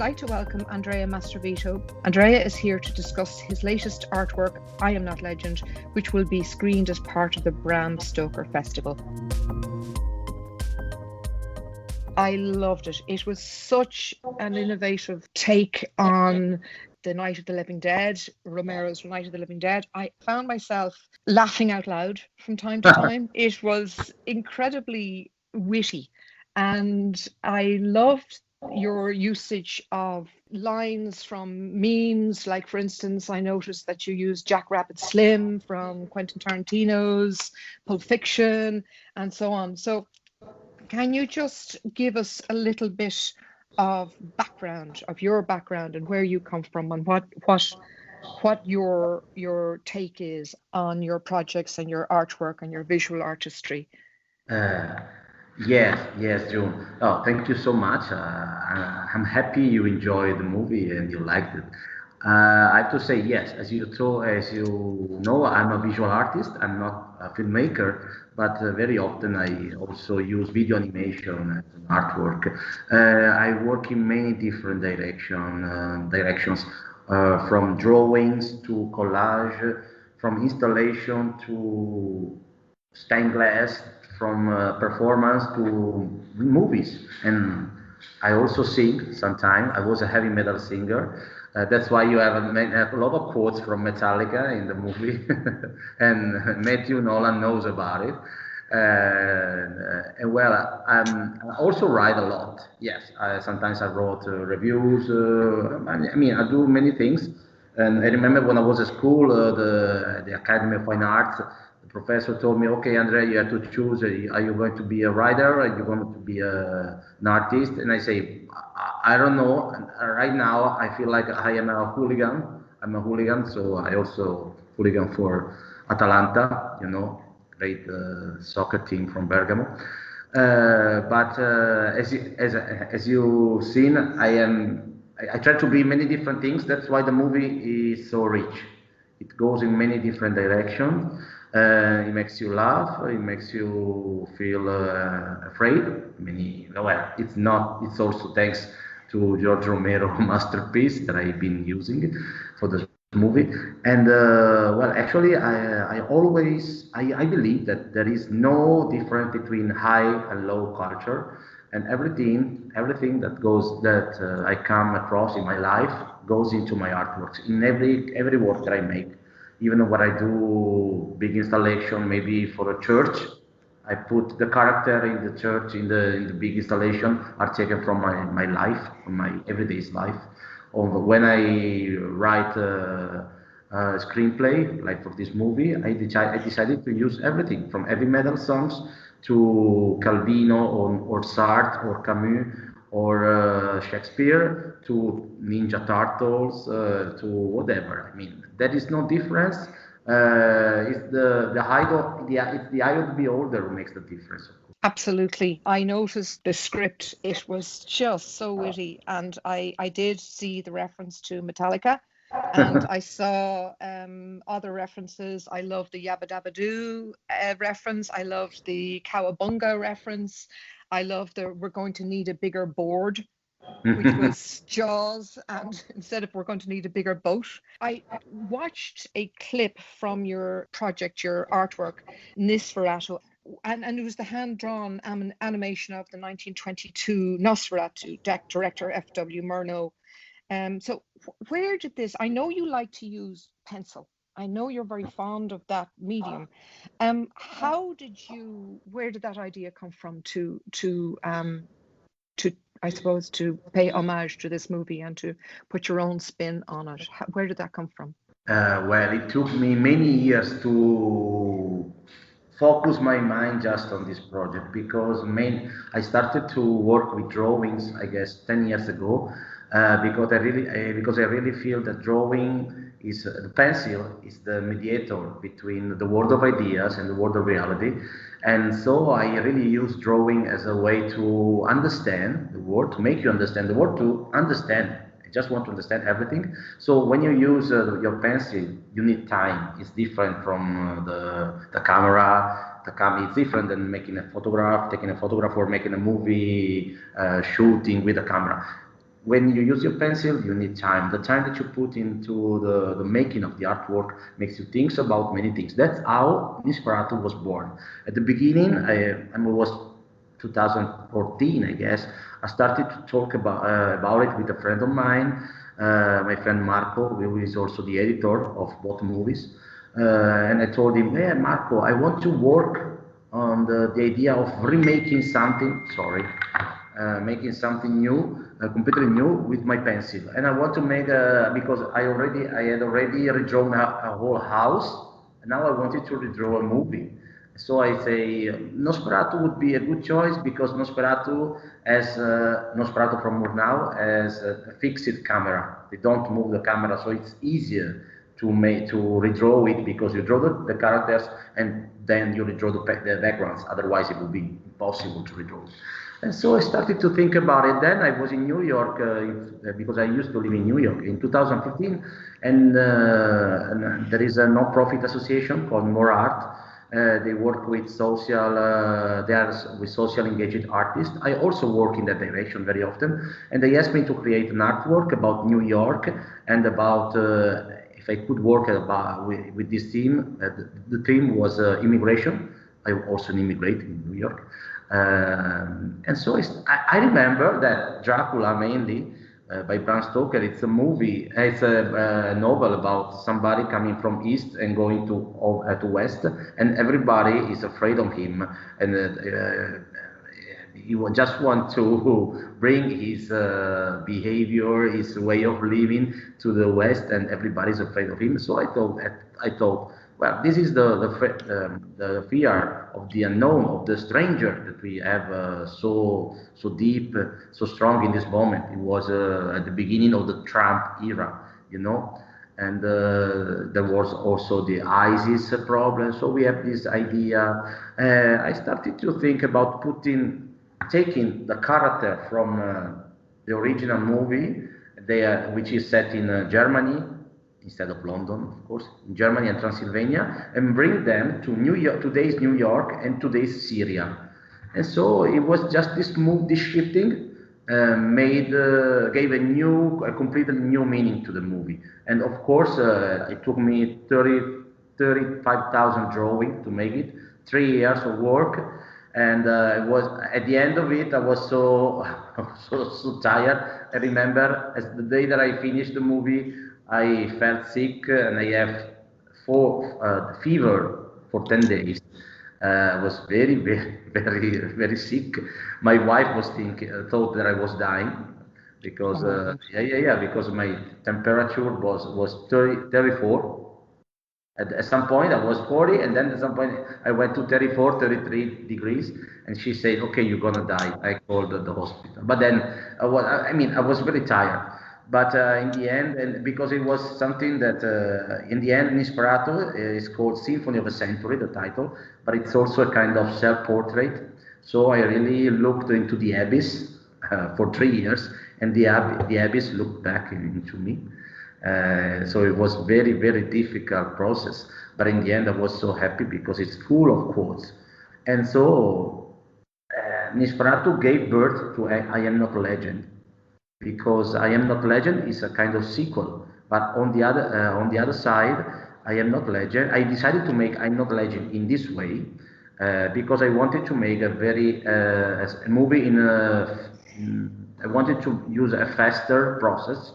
like to welcome Andrea Mastrovito. Andrea is here to discuss his latest artwork, I Am Not Legend, which will be screened as part of the Bram Stoker Festival. I loved it. It was such an innovative take on the Night of the Living Dead, Romero's Night of the Living Dead. I found myself laughing out loud from time to time. It was incredibly witty, and I loved your usage of lines from memes. Like, for instance, I noticed that you used Jackrabbit Slim from Quentin Tarantino's Pulp Fiction and so on. So can you just give us a little bit of background, of your background and where you come from, and what your take is on your projects and your artwork and your visual artistry? Yes, June. Oh, thank you so much. I'm happy you enjoyed the movie and you liked it. I have to say yes. As you know, I'm a visual artist. I'm not a filmmaker, but very often I also use video animation as an artwork. I work in many different directions, from drawings to collage, from installation to stained glass, from performance to movies. And I also sing sometimes. I was a heavy metal singer. That's why you have a lot of quotes from Metallica in the movie, and Matthew Nolan knows about it. And well, I also write a lot. Yes, sometimes I wrote reviews. I do many things. And I remember when I was at school, the Academy of Fine Arts, the professor told me, "Okay, Andrea, you have to choose. Are you going to be a writer? Are you going to be an artist?" And I say, I don't know. Right now, I feel like I am a hooligan. I'm a hooligan, so I also hooligan for Atalanta, great soccer team from Bergamo. But as you've seen, I try to be many different things. That's why the movie is so rich. It goes in many different directions. It makes you laugh. It makes you feel afraid. It's not. It's also thanks to George Romero masterpiece that I've been using for the movie. And actually, I believe that there is no difference between high and low culture, and everything that I come across in my life goes into my artworks, in every work that I make. Even when I do big installation, maybe for a church, I put the character in the church in the big installation are taken from my life, from my everyday life. Or when I write a screenplay, like for this movie, I decided to use everything from heavy metal songs to Calvino or Sartre or Camus or Shakespeare to Ninja Turtles to whatever. There is no difference. It's the eye of the beholder who makes the difference. Absolutely. I noticed the script. It was just so witty. And I did see the reference to Metallica, and I saw other references. I loved the Yabba Dabba Doo reference. I loved the Cowabunga reference. I loved the "we're going to need a bigger board," which was Jaws, and instead of "we're going to need a bigger boat." I watched a clip from your project, your artwork, Nosferatu, and it was the hand-drawn animation of the 1922 Nosferatu, director F.W. Murnau. So where did this, I know you like to use pencil. I know you're very fond of that medium. Where did that idea come from to I suppose to pay homage to this movie and to put your own spin on it? Where did that come from? It took me many years to focus my mind just on this project because I started to work with drawings, I guess, 10 years ago, because I really feel that drawing is the pencil is the mediator between the world of ideas and the world of reality. And so I really use drawing as a way to understand the world, to make you understand the world, to understand. I just want to understand everything. So when you use your pencil, you need time. It's different from the camera. The camera is different than taking a photograph or making a movie, shooting with a camera. when you use your pencil, you need time. The time that you put into the making of the artwork makes you think about many things. That's how Nisperato was born. At the beginning, I was 2014, I guess. I started to talk about it with a friend of mine, my friend Marco, who is also the editor of both movies. And I told him, hey, Marco, I want to work on the idea of remaking something, sorry, making something new, completely new with my pencil. And I want to make, because I had already redrawn a whole house, and now I wanted to redraw a movie. So I say Nosferatu would be a good choice because Nosferatu has Nosferatu from Murnau has a fixed camera. They don't move the camera, so it's easier to redraw it because you draw the characters and then you redraw the backgrounds. Otherwise, it would be impossible to redraw. And so I started to think about it. Then I was in New York because I used to live in New York in 2015, and there is a non-profit association called More Art. They work with social engaged artists. I also work in that direction very often, and they asked me to create an artwork about New York and about if I could work with this team. The theme was immigration. I'm also an immigrant in New York. And so I remember that Dracula mainly by Bram Stoker, it's a movie, it's a novel about somebody coming from east and going to west, and everybody is afraid of him, and he just want to bring his behavior, his way of living to the west, and everybody's afraid of him. So I thought, well, this is the fear of the unknown, of the stranger that we have so deep, so strong in this moment. It was at the beginning of the Trump era, you know, and there was also the ISIS problem. So we have this idea. I started to think about taking the character from the original movie, which is set in Germany, instead of London, of course, in Germany and Transylvania, and bring them to New York, today's New York and today's Syria. And so it was just this move, this shifting, gave a completely new meaning to the movie. And of course, it took me 35,000 drawing to make it, 3 years of work. And it was at the end of it, I was so tired. I remember as the day that I finished the movie, I felt sick and I have fever for 10 days. I was very, very, very, very sick. My wife thought that I was dying because, because my temperature was 34. At some point I was 40, and then at some point I went to 34, 33 degrees, and she said, okay, you're gonna die. I called the hospital. But then, I was very tired. But in the end, and because it was something that, in the end, Nosferatu is called Symphony of a Century, the title, but it's also a kind of self-portrait. So I really looked into the abyss for 3 years, and the abyss looked back into me. So it was very, very difficult process. But in the end, I was so happy because it's full of quotes. And so Nosferatu gave birth to I Am Not Legend, because I Am Not Legend is a kind of sequel. But on the other side, I Am Not Legend, I decided to make I Am Not Legend in this way because I wanted to make a movie I wanted to use a faster process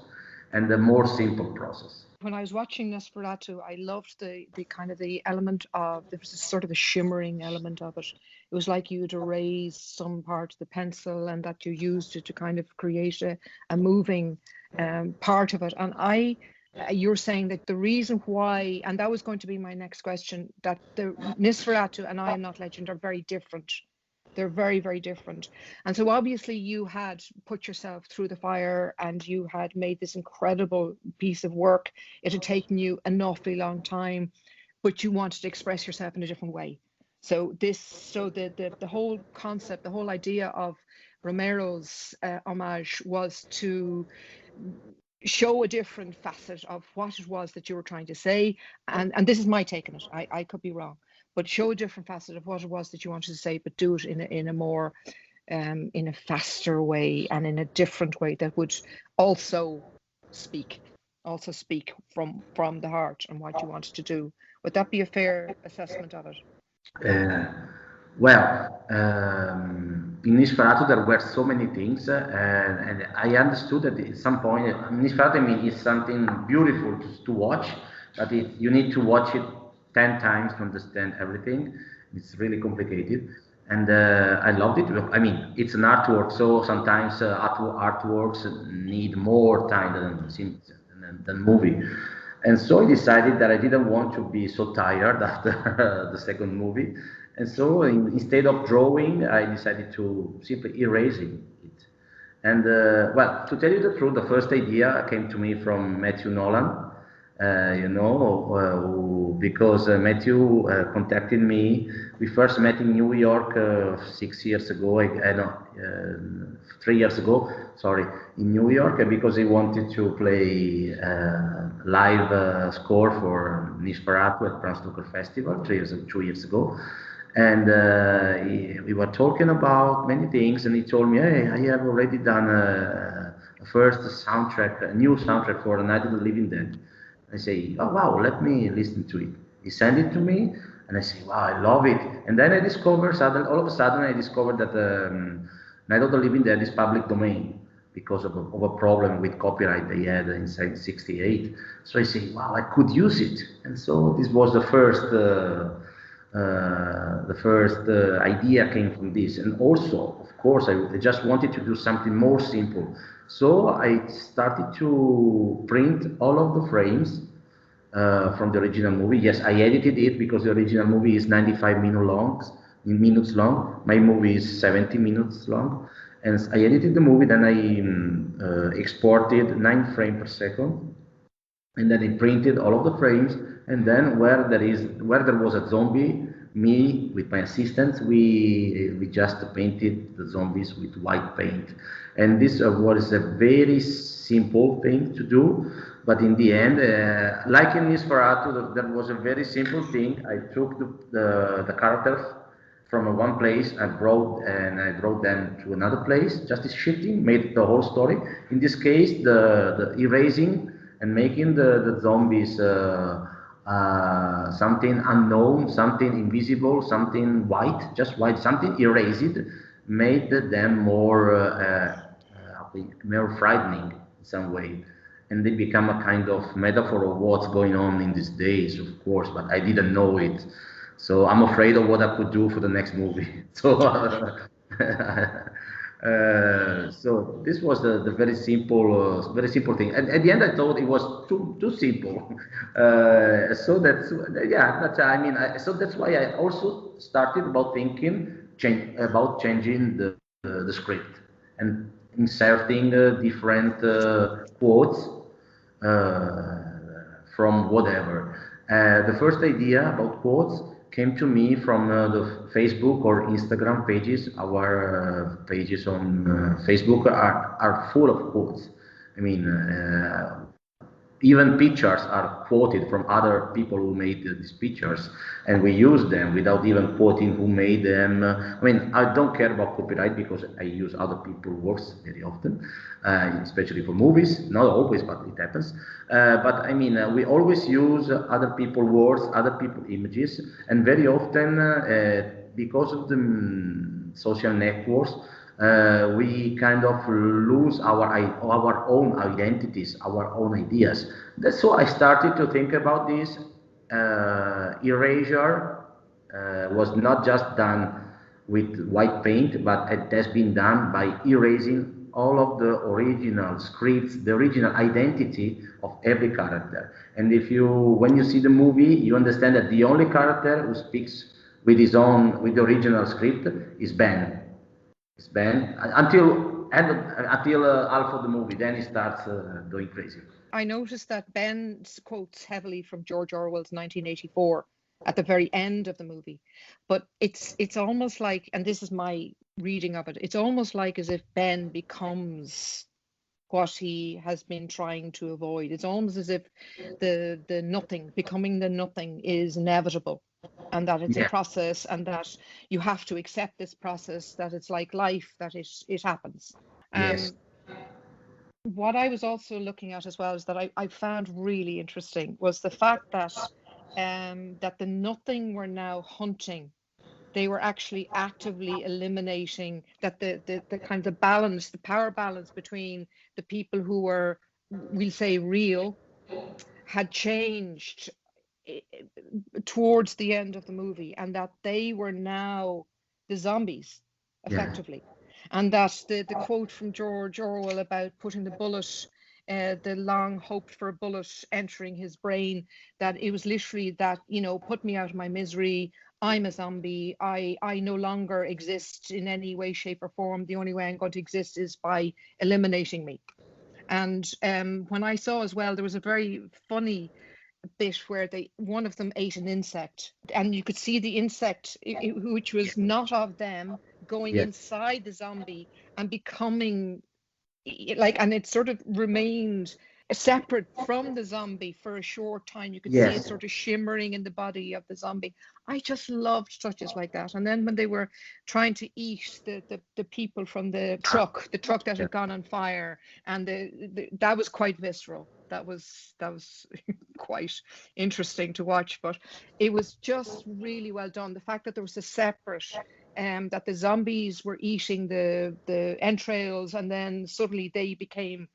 and a more simple process. When I was watching Nosferatu, I loved the kind of the element of, there was a sort of a shimmering element of it. It was like you'd erased some part of the pencil and that you used it to kind of create a moving part of it. And you're saying that the reason why, and that was going to be my next question, that the Nosferatu and I Am Not Legend are very different. They're very, very different. And so obviously you had put yourself through the fire and you had made this incredible piece of work. It had taken you an awfully long time, but you wanted to express yourself in a different way. So the whole concept, the whole idea of Romero's homage was to show a different facet of what it was that you were trying to say. And this is my take on it. I could be wrong, but show a different facet of what it was that you wanted to say, but do it in a more in a faster way and in a different way that would also speak from the heart and what you wanted to do. Would that be a fair assessment of it? Uh, in Nosferatu there were so many things, and I understood that at some point, Nosferatu, I mean, is something beautiful to watch, but you need to watch it 10 times to understand everything. It's really complicated, and I loved it. I mean, it's an artwork, so sometimes artworks need more time than movie. And so I decided that I didn't want to be so tired after the second movie. And so instead of drawing, I decided to simply erasing it. And to tell you the truth, the first idea came to me from Matthew Nolan, because Matthew contacted me. We first met in New York 6 years ago, I know, 3 years ago, sorry, in New York, because he wanted to play live score for Nosferatu at Bram Stoker Festival 2 years ago. And we were talking about many things, and he told me, hey, I have already done a first soundtrack, a new soundtrack for Night of the Living Dead. I say, oh wow, let me listen to it. He sent it to me, and I say, wow, I love it. And then I discovered, all of a sudden, I discovered that Night of the Living Dead is public domain because of a problem with copyright they had inside '68. So I say, wow, I could use it. And so this was the first idea came from this. And also, of course, I just wanted to do something more simple. So I started to print all of the frames from the original movie. Yes, I edited it because the original movie is 95 minutes long. My movie is 70 minutes long. And I edited the movie, then I exported 9 frames per second. And then I printed all of the frames. And then where there was a zombie, me with my assistants, we just painted the zombies with white paint. And this was a very simple thing to do, but in the end, like in Nosferatu, that was a very simple thing. I took the characters from one place, I brought them to another place, just shifting, made the whole story. In this case, the erasing and making the zombies something unknown, something invisible, something white, just white, something erased, made them more frightening in some way. And they become a kind of metaphor of what's going on in these days, of course, but I didn't know it. So I'm afraid of what I could do for the next movie. So, so this was the very simple thing. And at the end, I thought it was too simple. So that's so that's why I also started about about changing the script and inserting different quotes from whatever. The first idea about quotes came to me from the Facebook or Instagram pages. Our pages on Facebook are full of quotes. I mean, even pictures are quoted from other people who made these pictures, and we use them without even quoting who made them. I mean, I don't care about copyright because I use other people's works very often, especially for movies. Not always, but it happens. But I mean, we always use other people's words, other people's images, and very often, because of the social networks, we kind of lose our own identities, our own ideas. So I started to think about this. Erasure was not just done with white paint, but it has been done by erasing all of the original scripts, the original identity of every character. And when you see the movie, you understand that the only character who speaks with the original script is Ben. It's Ben until half of the movie. Then he starts going crazy. I noticed that Ben quotes heavily from George Orwell's 1984 at the very end of the movie, but it's almost like, and this is my reading of it, it's almost like as if Ben becomes what he has been trying to avoid. It's almost as if the nothing, becoming the nothing, is inevitable, and that it's a process, and that you have to accept this process, that it's like life, that it happens. Yes. What I was also looking at as well is that I found really interesting was the fact that that the nothing were now hunting. They were actually actively eliminating that the kind of balance, the power balance between the people who were, we'll say, real, had changed towards the end of the movie, and that they were now the zombies, effectively. And that the quote from George Orwell about putting the bullet, the long hoped for bullet entering his brain, that it was literally that, put me out of my misery. I'm a zombie. I no longer exist in any way, shape, or form. The only way I'm going to exist is by eliminating me. And when I saw as well, there was a very funny bit where one of them ate an insect, and you could see the insect, which was not of them, going inside the zombie and becoming and it sort of remained separate from the zombie for a short time. You could see it sort of shimmering in the body of the zombie. I just loved touches like that. And then when they were trying to eat the people from the truck that had gone on fire, and that was quite visceral. That was quite interesting to watch, but it was just really well done. The fact that there was a separate, that the zombies were eating the entrails, and then suddenly they became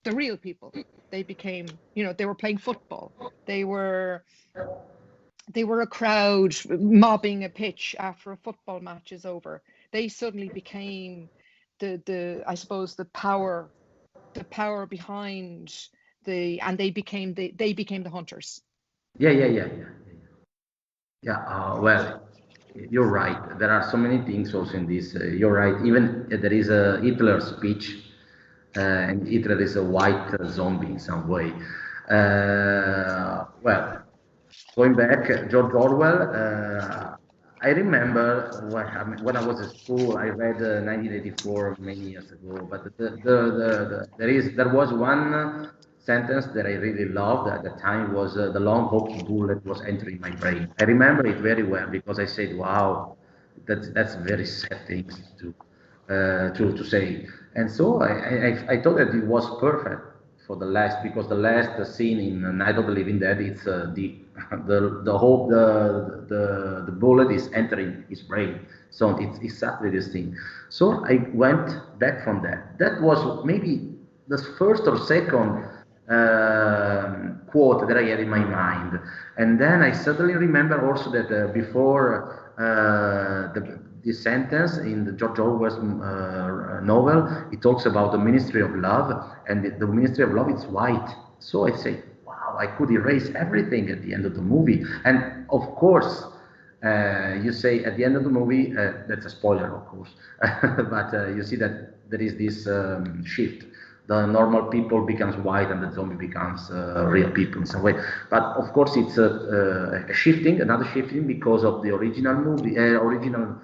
the real people. They became, they were playing football. They were a crowd mobbing a pitch after a football match is over. They suddenly became I suppose the power behind and they became the hunters. Yeah. Well, you're right. There are so many things also in this. You're right. Even there is a Hitler speech, and Hitler is a white zombie in some way. Well, going back, George Orwell. I remember when I was at school, I read 1984 many years ago. But there was one sentence that I really loved at the time, was the long hoped bullet was entering my brain. I remember it very well because I said, "Wow, that's very sad things to say." And so I thought that it was perfect for the last, because the last scene in Night of the Living Dead, it's the hope, the bullet is entering his brain. So it's exactly this thing. So I went back from that. That was maybe the first or second quote that I had in my mind. And then I suddenly remember also that before this sentence in the George Orwell's novel, it talks about the Ministry of Love, and the Ministry of Love is white. So I say, wow, I could erase everything at the end of the movie. And of course, you say at the end of the movie, that's a spoiler, of course, but you see that there is this shift. The normal people becomes white, and the zombie becomes real people in some way. But of course, it's a shifting, another shifting, because of the original movie, original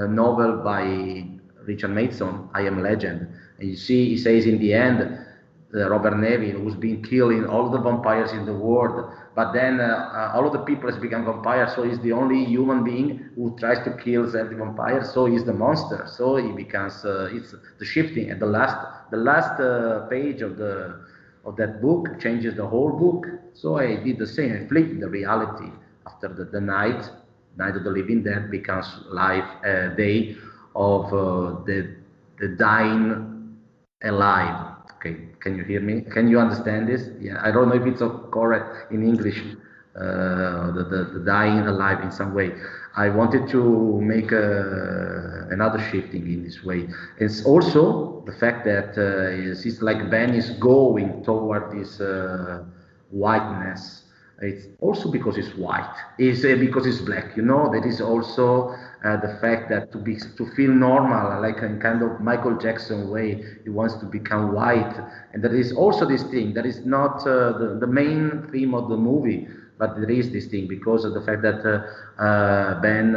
novel by Richard Mason, I Am Legend. And you see, he says in the end, Robert Neville, who's been killing all the vampires in the world, but then all of the people has become vampires, so he's the only human being who tries to kill every vampire, so he's the monster. So he becomes, it's the shifting, and the last page of that book changes the whole book. So I did the same. I flipped the reality after the night of the Living Dead becomes life, day of the dying alive. Okay, can you hear me? Can you understand this? Yeah, I don't know if it's correct in English, the dying alive in some way. I wanted to make another shifting in this way. It's also the fact that it's like Ben is going toward this whiteness. It's also because it's white. It's because it's black. That is also the fact that to feel normal, like in kind of Michael Jackson way, he wants to become white. And there is also this thing that is not the main theme of the movie, but there is this thing because of the fact that Ben,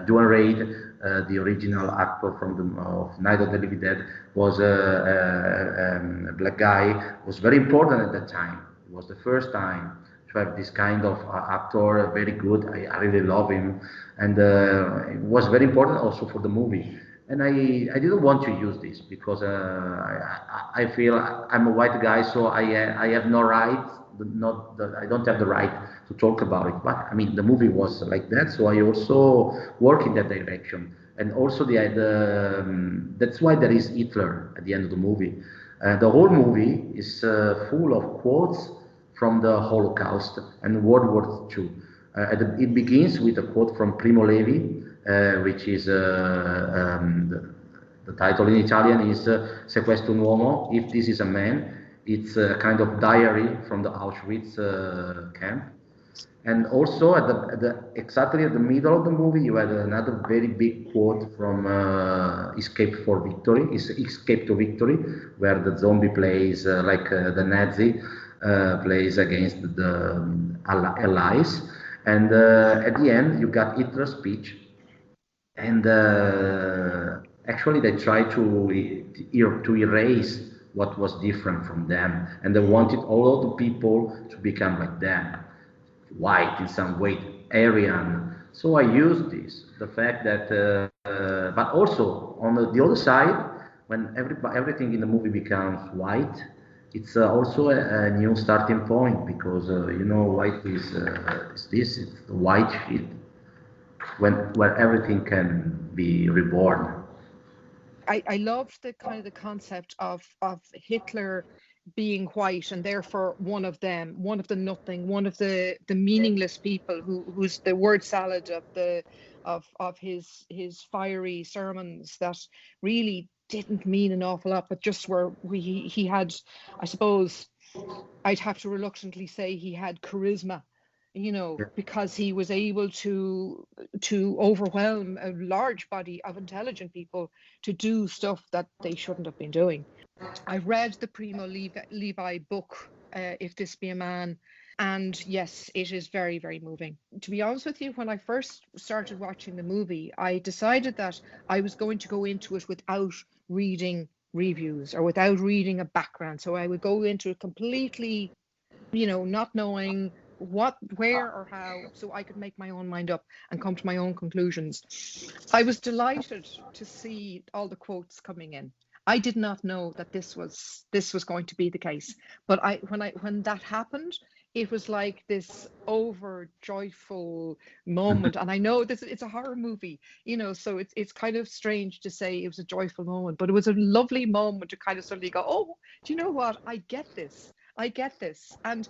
Duane Reid, the original actor from the of Night of the Living Dead, was a black guy, was very important at that time. It was the first time to have this kind of actor, very good. I really love him, and it was very important also for the movie. And I didn't want to use this because I feel I'm a white guy, so I have no right, I don't have the right to talk about it. But I mean, the movie was like that, so I also work in that direction. And also that's why there is Hitler at the end of the movie. The whole movie is full of quotes from the Holocaust and World War II. It begins with a quote from Primo Levi, which is the title in Italian is Se questo un uomo, if this is a man. It's a kind of diary from the Auschwitz camp. And also exactly at the middle of the movie, you had another very big quote from Escape to Victory, where the zombie plays like the Nazi plays against the allies. And at the end, you got Hitler's speech. And actually, they tried to erase what was different from them, and they wanted all of the people to become like them, white in some way, Aryan. So I used this, the fact that, but also on the other side, when everything in the movie becomes white, it's also a new starting point, because white is this, it's the white sheet, where everything can be reborn. I loved the kind of the concept of Hitler being white and therefore one of them, one of the nothing, one of the meaningless people who's the word salad of his fiery sermons that really didn't mean an awful lot, but just where he had, I suppose I'd have to reluctantly say, he had charisma, because he was able to overwhelm a large body of intelligent people to do stuff that they shouldn't have been doing. I read the Primo Levi book, If This Be a Man, and yes, it is very, very moving. To be honest with you, when I first started watching the movie, I decided that I was going to go into it without reading reviews or without reading a background. So I would go into it completely, not knowing what, where, or how, so I could make my own mind up and come to my own conclusions. I was delighted to see all the quotes coming in. I did not know that this was going to be the case, but when that happened, it was like this over joyful moment. And I know it's a horror movie, so it's kind of strange to say it was a joyful moment, but it was a lovely moment to kind of suddenly go, oh, do you know what? I get this. And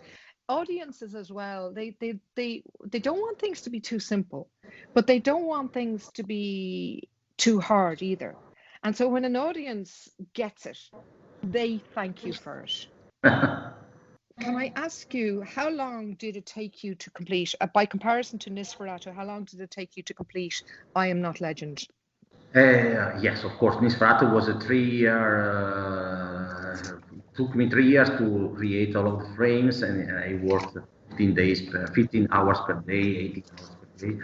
audiences as well, they don't want things to be too simple, but they don't want things to be too hard either. And so when an audience gets it, they thank you for it. Can I ask you, how long did it take you to complete, by comparison to Nosferatu, how long did it take you to complete I Am Not Legend? Yes, of course. Nosferatu was a 3-year. Took me 3 years to create all of the frames, and I worked 15 hours per day, 18 hours per day.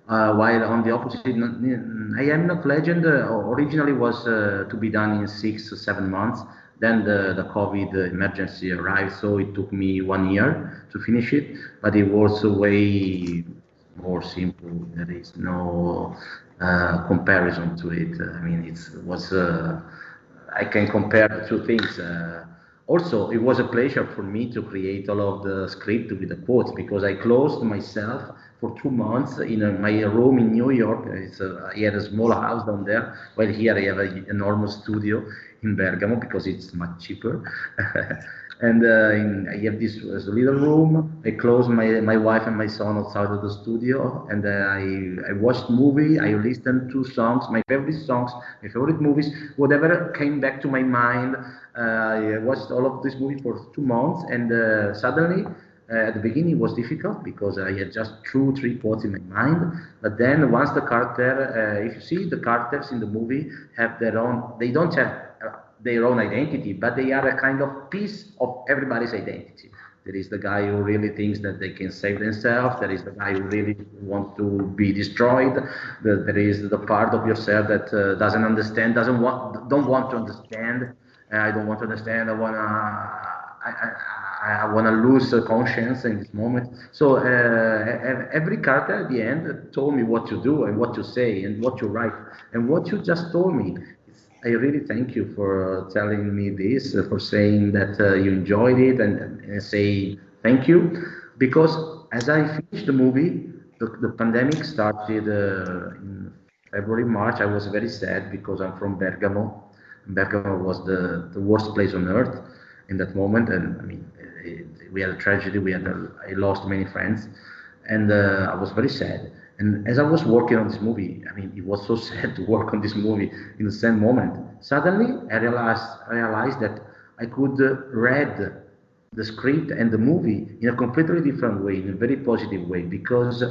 While on the opposite, I Am Not Legend originally was to be done in 6 or 7 months. Then the COVID emergency arrived, so it took me 1 year to finish it. But it was way more simple. There is no comparison to it. I mean, I can compare the two things. Also, it was a pleasure for me to create all of the script with the quotes, because I closed myself for 2 months in my room in New York. I had a small house down there, while here I have an enormous studio in Bergamo, because it's much cheaper. And I have this little room. I closed my wife and my son outside of the studio, and I watched movie. I listened to songs, my favorite movies, whatever came back to my mind. I watched all of this movie for 2 months, and suddenly, at the beginning, it was difficult because I had just 2-3 quotes in my mind. But then, once the character, if you see the characters in the movie have their own, they don't have their own identity, but they are a kind of piece of everybody's identity. There is the guy who really thinks that they can save themselves. There is the guy who really wants to be destroyed. There is the part of yourself that doesn't understand, don't want to understand. I don't want to understand. I want to lose conscience in this moment. So every character at the end told me what to do and what to say and what to write. And what you just told me, I really thank you for telling me this, for saying that you enjoyed it, and say thank you. Because as I finished the movie, the pandemic started in February, March. I was very sad because I'm from Bergamo. Bergamo was the worst place on earth in that moment, and I mean, we had a tragedy. I lost many friends, and I was very sad. And as I was working on this movie, I mean, it was so sad to work on this movie in the same moment. Suddenly, I realized that I could read the script and the movie in a completely different way, in a very positive way, because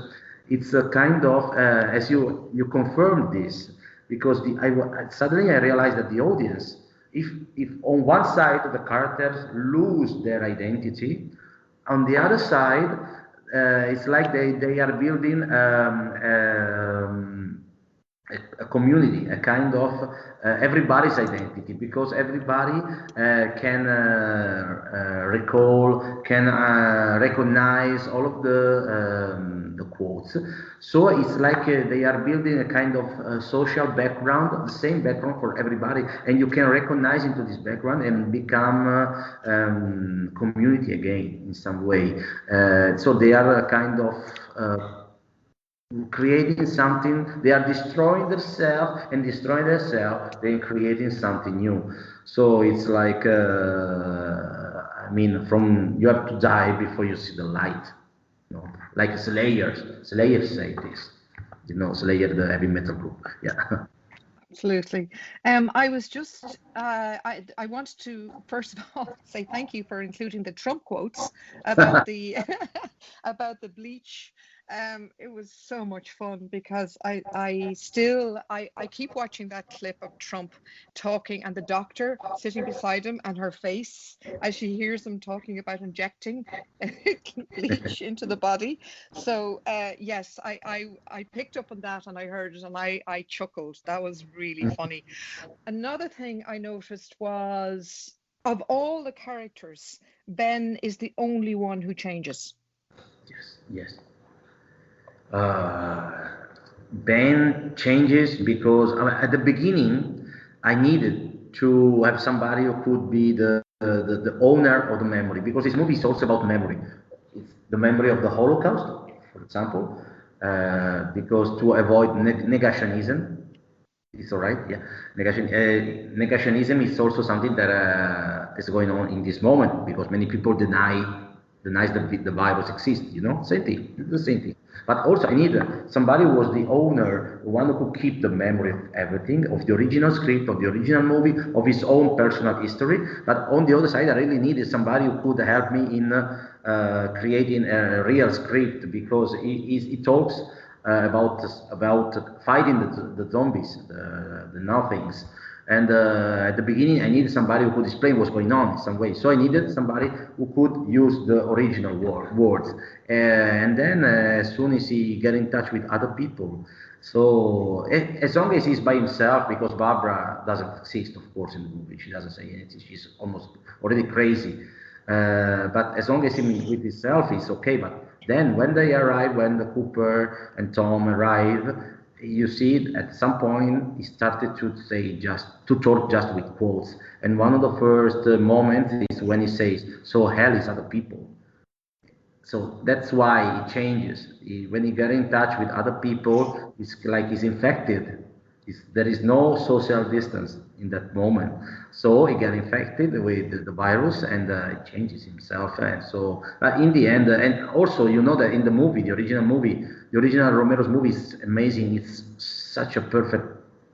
it's a kind of, as you confirmed this, because suddenly I realized that the audience, if on one side the characters lose their identity, on the other side, it's like they are building a community, a kind of everybody's identity, because everybody can recall, can recognize all of the quotes. So it's like they are building a kind of social background, the same background for everybody, and you can recognize into this background and become community again in some way. So they are a kind of creating something. They are destroying themselves and destroying themselves, then creating something new. So it's like I mean, from you have to die before you see the light, you know, like Slayers say this, you know, Slayer, the heavy metal group. Yeah. Absolutely. I was just, I wanted to first of all say thank you for including the Trump quotes about the about the bleach. It was so much fun because I keep watching that clip of Trump talking and the doctor sitting beside him and her face as she hears him talking about injecting bleach into the body. So yes, I picked up on that and I heard it and I chuckled. That was really funny. Another thing I noticed was of all the characters, Ben is the only one who changes. Yes. Ben changes because at the beginning I needed to have somebody who could be the owner of the memory, because this movie is also about memory. It's the memory of the Holocaust, for example, because to avoid negationism. It's all right, yeah. Negationism is also something that is going on in this moment, because many people denies that the virus exists. You know, same thing, the same thing. But also, I need somebody who was the owner, one who could keep the memory of everything, of the original script, of the original movie, of his own personal history. But on the other side, I really needed somebody who could help me in creating a real script, because he talks about fighting the zombies, the nothings. And at the beginning, I needed somebody who could explain what's going on in some way. So I needed somebody who could use the original words. And then as soon as he get in touch with other people, so as long as he's by himself, because Barbara doesn't exist, of course, in the movie. She doesn't say anything. She's almost already crazy. But as long as he's with himself, it's okay. But then when they arrive, when the Cooper and Tom arrive, you see at some point he started to talk just with quotes. And one of the first moments is when he says, "So hell is other people." So that's why he changes. When he gets in touch with other people, it's like he's infected. There is no social distance in that moment. So he gets infected with the virus, and it changes himself. And so, but in the end, and also you know that in the movie, the original Romero's movie is amazing. It's such a perfect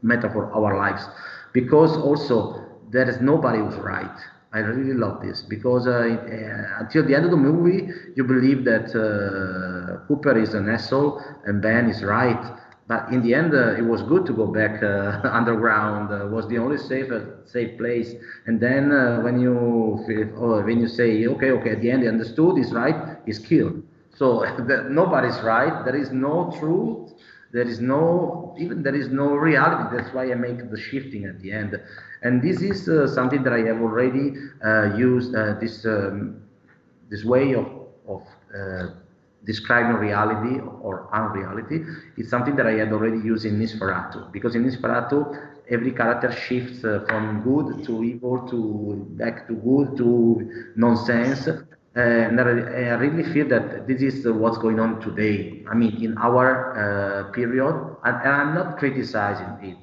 metaphor of our lives, because also there is nobody who's right. I really love this, because until the end of the movie, you believe that Cooper is an asshole and Ben is right. but in the end, it was good to go back underground. Was the only safe place. And then when you feel, or when you say, okay, at the end, he understood, he's right, he's killed. So nobody's right. There is no truth. There is no reality. That's why I make the shifting at the end. And this is something that I have already used. This way of describing reality or unreality. It's something that I had already used in Nosferatu, because in Nosferatu every character shifts from good to evil to back to good to nonsense. And I really feel that this is what's going on today. I mean, in our period, and I'm not criticizing it.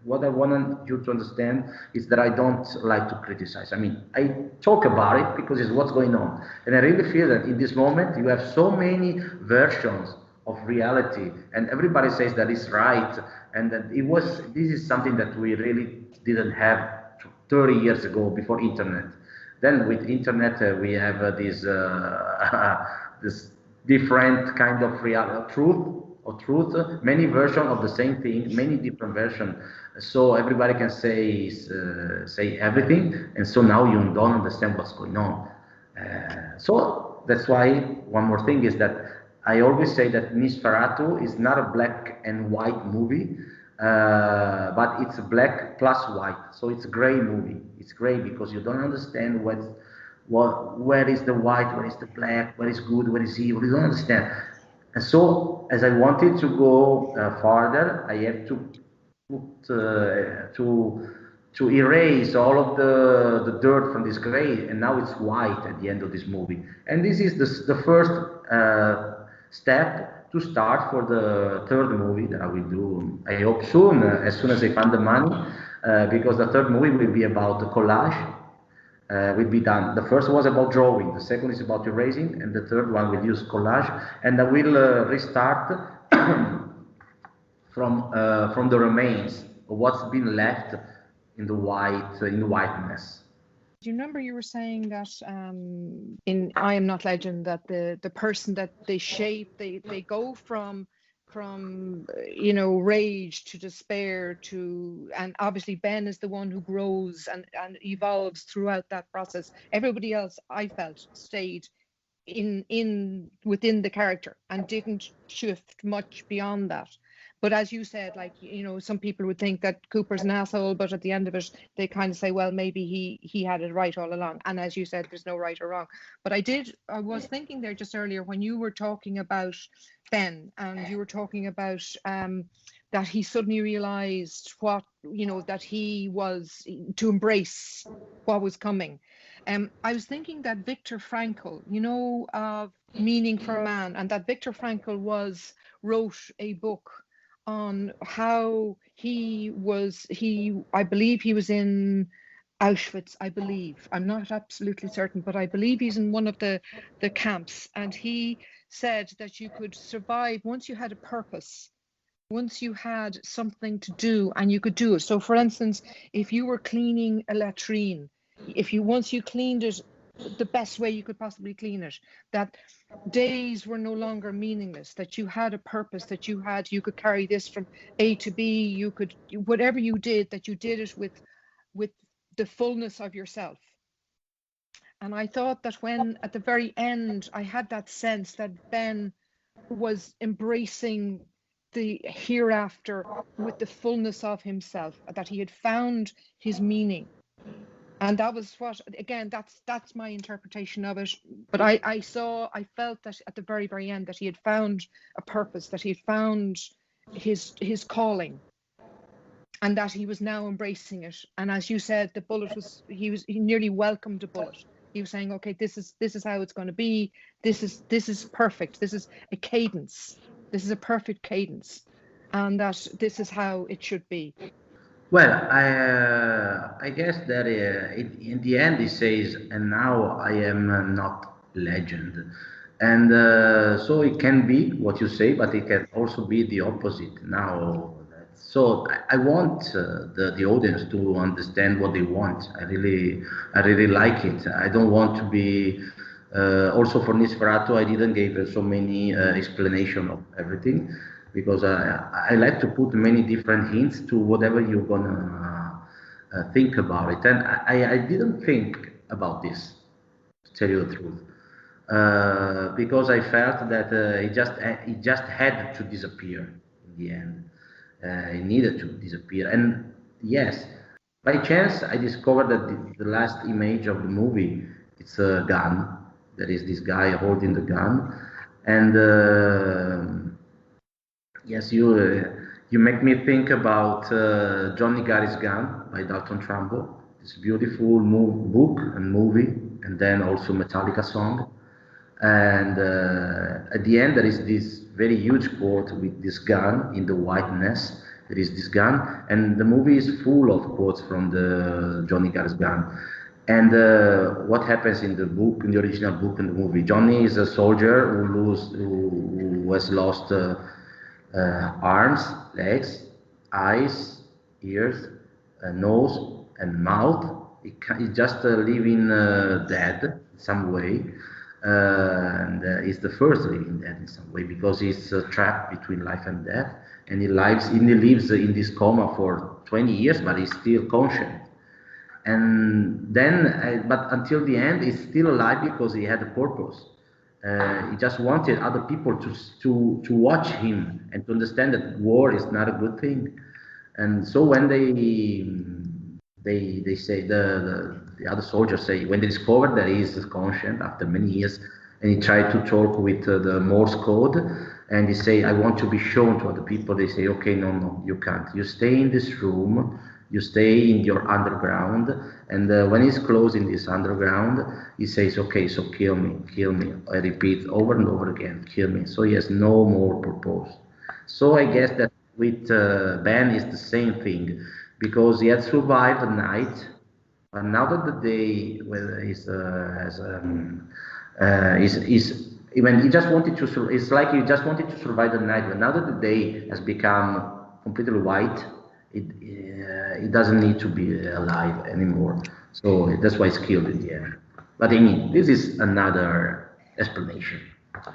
What I want you to understand is that I don't like to criticize. I mean, I talk about it because it's what's going on. And I really feel that in this moment, you have so many versions of reality, and everybody says that it's right, and that this is something that we really didn't have 30 years ago before internet. Then with internet, we have this different kind of truth, many versions of the same thing, many different versions. So everybody can say everything, and so now you don't understand what's going on. So that's why one more thing is that I always say that Nosferatu is not a black and white movie. But it's black plus white, so it's a gray movie. It's gray because you don't understand where is the white, where is the black, where is good, where is evil. You don't understand. And so, as I wanted to go farther, I have to put to erase all of the dirt from this gray, and now it's white at the end of this movie. And this is the first step to start for the third movie that I will do, I hope soon, as soon as I find the money, because the third movie will be about the collage, will be done. The first was about drawing, the second is about erasing, and the third one will use collage, and I will restart from the remains of what's been left in the whiteness. Do you remember you were saying that in I Am Not Legend that the person that they shape, they go from rage to despair to, and obviously Ben is the one who grows and evolves throughout that process. Everybody else, I felt, stayed within the character and didn't shift much beyond that. But as you said, some people would think that Cooper's an asshole, but at the end of it, they kind of say, well, maybe he had it right all along. And as you said, there's no right or wrong. But I was thinking there just earlier when you were talking about Ben, and you were talking about that he suddenly realized that he was to embrace what was coming. I was thinking that Viktor Frankl, of Meaning for a Man, and that Viktor Frankl wrote a book on how I believe he was in Auschwitz, I'm not absolutely certain, but I believe he's in one of the camps, and he said that you could survive once you had a purpose, once you had something to do and you could do it. So for instance, if you were cleaning a latrine, once you cleaned it the best way you could possibly clean it, that days were no longer meaningless, that you had a purpose, that you could carry this from A to B, you could, whatever you did, that you did it with the fullness of yourself. And I thought that when at the very end I had that sense that Ben was embracing the hereafter with the fullness of himself, that he had found his meaning. And that was what, again, that's my interpretation of it. But I felt that at the very, very end that he had found a purpose, that he had found his calling, and that he was now embracing it. And as you said, the bullet he nearly welcomed the bullet. He was saying, okay, this is how it's going to be. This is perfect. This is a cadence. This is a perfect cadence, and that this is how it should be. Well, I guess that in the end he says, and now I am not legend. And so it can be what you say, but it can also be the opposite. Now, so I want the audience to understand what they want. I really like it. I don't want to be, also for Nosferatu, I didn't give so many explanation of everything. because I like to put many different hints to whatever you're gonna think about it. And I didn't think about this, to tell you the truth, because I felt that it just had to disappear in the end. It needed to disappear. And yes, by chance I discovered that the last image of the movie, it's a gun. There is this guy holding the gun, and yes, you make me think about Johnny Got His Gun by Dalton Trumbo. This beautiful book and movie, and then also Metallica song. And at the end, there is this very huge quote with this gun in the whiteness. There is this gun, and the movie is full of quotes from the Johnny Got His Gun. And what happens in the book, in the original book and the movie? Johnny is a soldier who has lost arms, legs, eyes, ears, nose, and mouth. He just living dead in some way, and he's the first living dead in some way because he's trapped between life and death, and he lives in this coma for 20 years, but he's still conscient. And then, but until the end, he's still alive because he had a purpose. He just wanted other people to watch him and to understand that war is not a good thing. And so when they say the other soldiers say when they discovered that he is conscient after many years, and he tried to talk with the Morse code, and he say, I want to be shown to other people. They say, okay, no, you can't. You stay in this room. You stay in your underground, and when he's closed in this underground, he says, okay, so kill me. I repeat over and over again, kill me. So he has no more purpose. So I guess that with Ben is the same thing, because he had survived the night, but now that the day when he just wanted to, it's like he just wanted to survive the night, but now that the day has become completely white, it doesn't need to be alive anymore. So that's why it's killed in the end. But I mean, this is another explanation.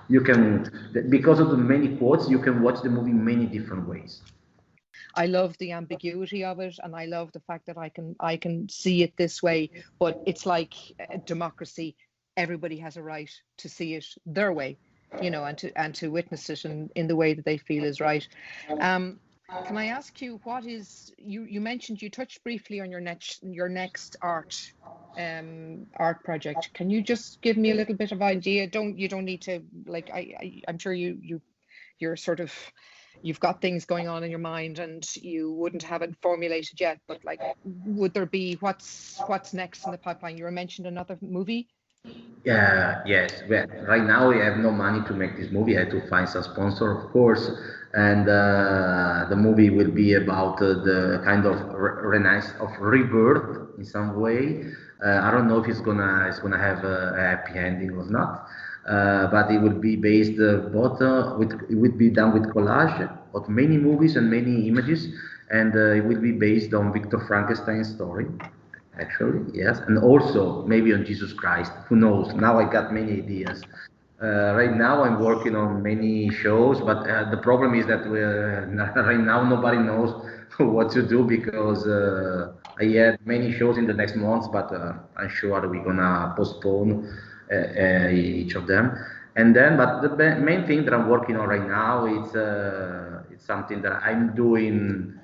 You can, because of the many quotes, you can watch the movie many different ways. I love the ambiguity of it, and I love the fact that I can see it this way. But it's like democracy; everybody has a right to see it their way, and to witness it in the way that they feel is right. Can I ask you, what is you mentioned, you touched briefly on your next art project. Can you just give me a little bit of idea? You don't need to, like, I'm sure you're sort of, you've got things going on in your mind and you wouldn't have it formulated yet, but like, would there be, what's next in the pipeline? You mentioned another movie. Yes. Well, right now we have no money to make this movie. I had to find some sponsor, of course, and the movie will be about the kind of renaissance of rebirth in some way. I don't know if it's gonna have a happy ending or not, but it will be based both it will be done with collage of many movies and many images, and it will be based on Victor Frankenstein's story. Actually, yes, and also maybe on Jesus Christ. Who knows? Now I got many ideas. Right now I'm working on many shows, but the problem is that right now nobody knows what to do because I had many shows in the next months, but I'm sure we're gonna postpone each of them. And then, but the main thing that I'm working on right now is it's something that I'm doing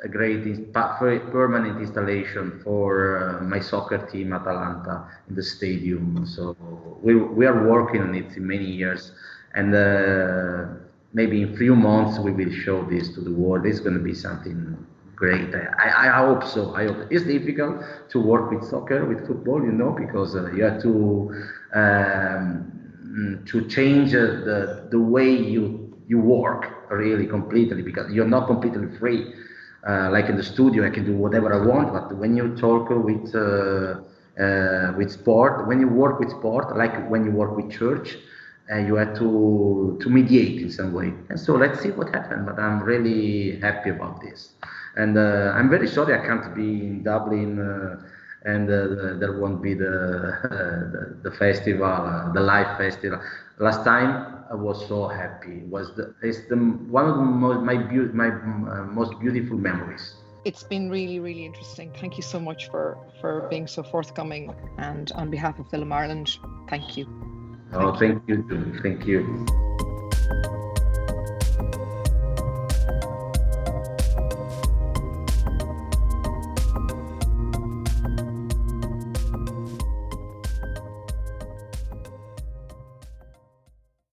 a great permanent installation for my soccer team Atalanta in the stadium. So we are working on it in many years, and maybe in few months we will show this to the world. It's going to be something great. I hope so. I hope it's difficult to work with soccer, with football, because you have to change the way you work really completely, because you're not completely free. Like in the studio, I can do whatever I want, but when you talk with sport, when you work with sport, like when you work with church, you have to mediate in some way. And so let's see what happens. But I'm really happy about this, and I'm very sorry I can't be in Dublin, and there won't be the festival, the live festival. Last time I was so happy. It's one of my most beautiful memories. It's been really, really interesting. Thank you so much for being so forthcoming. And on behalf of Film Ireland, thank you. Thank you. Thank you.